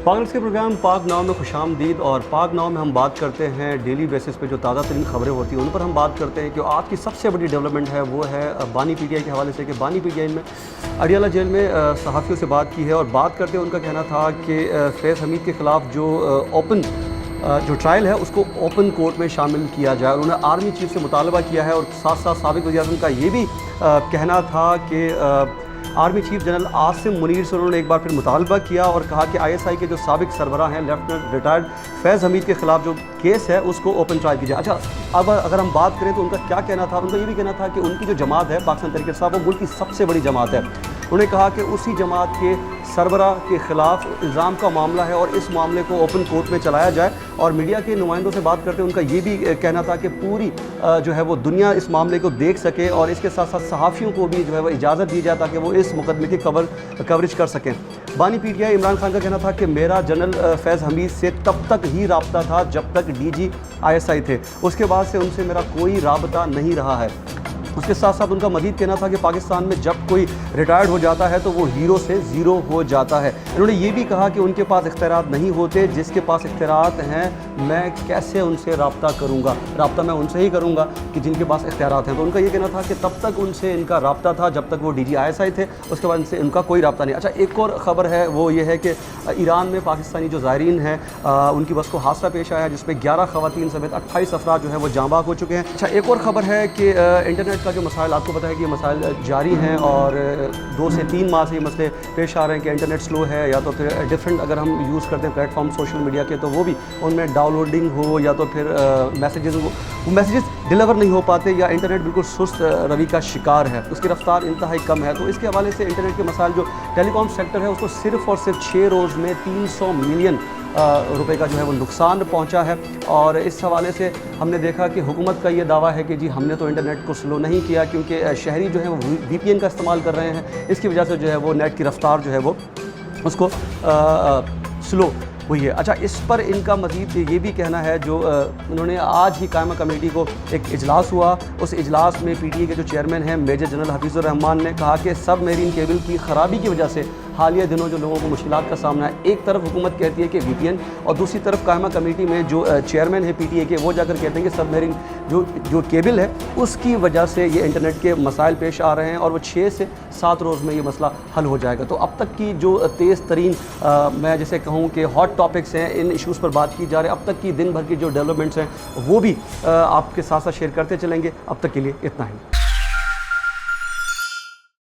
पाक के प्रोग्राम पाक नाव में खुशामदीद। और पाक नाव में हम बात करते हैं डेली बेसिस पे जो ताज़ा तरीन खबरें होती हैं उन पर हम बात करते हैं कि आज की सबसे बड़ी डेवलपमेंट है वो है बानी पीटीआई के हवाले से कि बानी पीटीआई में अडियाला जेल में सहाफ़ियों से बात की है। और बात करते उनका कहना था कि फैज़ हमीद के ख़िलाफ़ जो ट्रायल है उसको ओपन कोर्ट में शामिल किया जाए। उन्होंने आर्मी चीफ से मुतालबा किया है और साथ साथ साबिक़ वज़ीर-ए-आज़म का ये भी कहना था कि army chief general Asim Munir से उन्होंने एक बार फिर मुतालबा किया और कहा कि आईएसआई के जो साबिक़ सरबराह हैं लेफ्टिनेंट रिटायर्ड फैज़ हमीद के ख़िलाफ़ जो केस है उसको ओपन ट्रायल कीजिए। अच्छा, अब अगर हम बात करें तो उनका क्या कहना था, उनका ये भी कहना था कि उनकी जो जमात है पाकिस्तान तहरीक इंसाफ वो मुल्क की सबसे बड़ी जमात है। उन्होंने कहा कि उसी जमात के सरबराह के ख़िलाफ़ इल्ज़ाम का मामला है और इस मामले को ओपन कोर्ट में चलाया जाए। और मीडिया के नुमाइंदों से बात करते उनका ये भी कहना था कि पूरी जो है वो दुनिया इस मामले को देख सके और इसके साथ साथ सहाफ़ियों को भी जो है वो इजाज़त दी जाए ताकि वो इस मुकदमे की कवरेज कर सकें। बानी पीटीआई इमरान खान का कहना था कि मेरा जनरल फैज़ हमीद से तब तक ही राब्ता था जब तक डीजी आईएसआई थे, उसके बाद से उनसे मेरा कोई राब्ता नहीं रहा है। उसके साथ साथ उनका मज़ीद कहना था कि पाकिस्तान में जब कोई रिटायर्ड हो जाता है तो वो हीरो से ज़ीरो हो जाता है। इन्होंने ये भी कहा कि उनके पास इख्तियारात नहीं होते, जिसके पास इख्तियारात हैं मैं कैसे उनसे रब्ता करूँगा, रब्ता मैं उनसे ही करूँगा कि जिनके पास इख्तियारात हैं। तो उनका ये कहना था कि तब तक उनसे इनका रब्ता था जब तक वो डीजी आईएसआई थे, उसके बाद इनसे इनका कोई रब्ता नहीं। अच्छा, एक और ख़बर है वो ये है कि ईरान में पाकिस्तानी जो ज़ायरीन हैं उनकी बस को हादसा पेश आया जिसमें 11 ख़वातीन समेत 28 अफराद जो है वो जाँ बाग हो चुके हैं। अच्छा, एक और ख़बर है कि इंटरनेट का जो मसाइल, आपको पता है कि ये मसाइल जारी हैं और 2 से 3 माह से ये मसले पेश आ रहे हैं कि इंटरनेट स्लो है या तो फिर डिफरेंट अगर हम यूज़ करते हैं प्लेटफॉर्म सोशल मीडिया के तो वो भी उनमें डाउनलोडिंग हो या तो फिर मैसेजेस हो, वो मैसेजेस डिलीवर नहीं हो पाते या इंटरनेट बिल्कुल सुस्त रवि का शिकार है, उसकी रफ्तार इंतहाई कम है। तो इसके हवाले से इंटरनेट के मसाइल जो टेलीकॉम सेक्टर है उसको सिर्फ़ और सिर्फ 6 रोज़ में 300 मिलियन रुपए का जो है वो नुकसान पहुंचा है। और इस हवाले से हमने देखा कि हुकूमत का ये दावा है कि जी हमने तो इंटरनेट को स्लो नहीं किया क्योंकि शहरी जो है वो वीपीएन का इस्तेमाल कर रहे हैं, इसकी वजह से जो है वो नेट की रफ्तार जो है वो उसको स्लो हुई है। अच्छा, इस पर इनका मज़ीद ये भी कहना है जो उन्होंने आज ही कायमा कमेटी को एक इजलास हुआ, उस इजलास में पीटीआई के जो चेयरमैन हैं मेजर जनरल हफीज़ुर रहमान ने कहा कि सब मेरीन केबल की ख़राबी की वजह से हालिया दिनों जो लोगों को मुश्किलात का सामना है, एक तरफ हुकूमत कहती है कि वीपीएन और दूसरी तरफ कायमा कमेटी में जो चेयरमैन है पीटीआई के वो जाकर कहते हैं कि सब मेरीन जो केबल है उसकी वजह से ये इंटरनेट के मसाइल पेश आ रहे हैं और वो 6 से 7 रोज़ में ये मसला हल हो जाएगा। तो अब तक की जो तेज़ तरीन मैं जैसे कहूँ कि हॉट टॉपिक्स हैं, इन इशूज़ पर बात की जा रही है, अब तक की दिन भर की जो डेवलपमेंट्स हैं वो भी आपके साथ साथ शेयर करते चलेंगे। अब तक के लिए इतना ही।